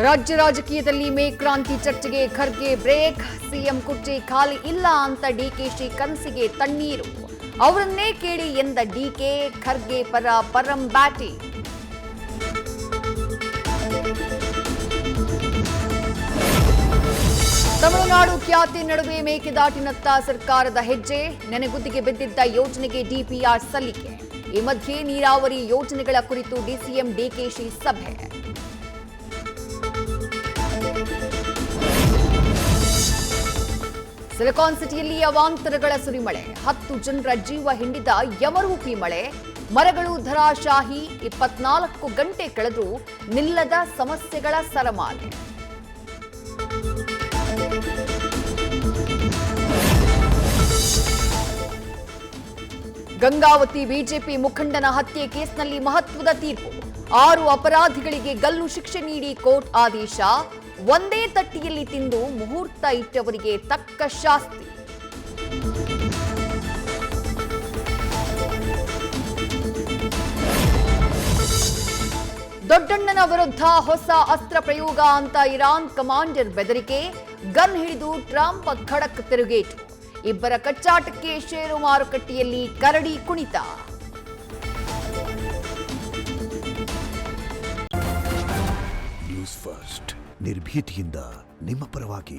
ರಾಜ್ಯ ರಾಜಕೀಯದಲ್ಲಿ ಮೇ ಕ್ರಾಂತಿ ಚರ್ಚೆಗೆ ಖರ್ಗೆ ಬ್ರೇಕ್. ಸಿಎಂ ಕುರ್ಚಿ ಖಾಲಿ ಇಲ್ಲ ಅಂತ ಡಿಕೆಶಿ ಕನಸಿಗೆ ತಣ್ಣೀರು. ಅವರನ್ನೇ ಕೇಳಿ ಎಂದ ಡಿಕೆ, ಖರ್ಗೆ ಪರ ಪರಂ ಬ್ಯಾಟಿ. ತಮಿಳುನಾಡು ಖ್ಯಾತಿ ನಡುವೆ ಮೇಕೆದಾಟಿನತ್ತ ಸರ್ಕಾರದ ಹೆಜ್ಜೆ. ನೆನೆಗುದ್ದಿಗೆ ಬಿದ್ದಿದ್ದ ಯೋಜನೆಗೆ ಡಿಪಿಆರ್ ಸಲ್ಲಿಕೆ. ಈ ಮಧ್ಯೆ ನೀರಾವರಿ ಯೋಜನೆಗಳ ಕುರಿತು ಡಿಸಿಎಂ ಡಿಕೆಶಿ ಸಭೆ. ಸಿಲಿಕಾನ್ ಸಿಟಿಯಲ್ಲಿ ಅವಾಂತರಗಳ ಸುರಿಮಳೆ. 10 ಜನರ ಜೀವ ಹಿಂಡಿದ ಯಮರೂಪಿ ಮಳೆ. ಮರಗಳು ಧರಾಶಾಹಿ. 24 ಗಂಟೆ ಕಳೆದರೂ ನಿಲ್ಲದ ಸಮಸ್ಯೆಗಳ ಸರಮಾಲೆ. ಗಂಗಾವತಿ ಬಿಜೆಪಿ ಮುಖಂಡನ ಹತ್ಯೆ ಕೇಸ್ನಲ್ಲಿ ಮಹತ್ವದ ತೀರ್ಪು. 6 ಅಪರಾಧಿಗಳಿಗೆ ಗಲ್ಲು ಶಿಕ್ಷೆ ನೀಡಿ ಕೋರ್ಟ್ ಆದೇಶ. ಒಂದೇ ತಟ್ಟಿಯಲ್ಲಿ ತಿಂದು ಮುಹೂರ್ತ ಇಟ್ಟವರಿಗೆ ತಕ್ಕ ಶಾಸ್ತಿ. ದೊಡ್ಡಣ್ಣನ ವಿರುದ್ಧ ಹೊಸ ಅಸ್ತ್ರ ಪ್ರಯೋಗ ಅಂತ ಇರಾನ್ ಕಮಾಂಡರ್ ಬೆದರಿಕೆ. ಗನ್ ಹಿಡಿದು ಟ್ರಂಪ್ ಖಡಕ್ ತಿರುಗೇಟು. ಇಬ್ಬರ ಕಚ್ಚಾಟಕ್ಕೆ ಷೇರು ಮಾರುಕಟ್ಟೆಯಲ್ಲಿ ಕರಡಿ ಕುಣಿತ. ನ್ಯೂಸ್ ಫಸ್ಟ್ ನಿರ್ಭೀತಿಯಿಂದ ನಿಮ್ಮ ಪರವಾಗಿ.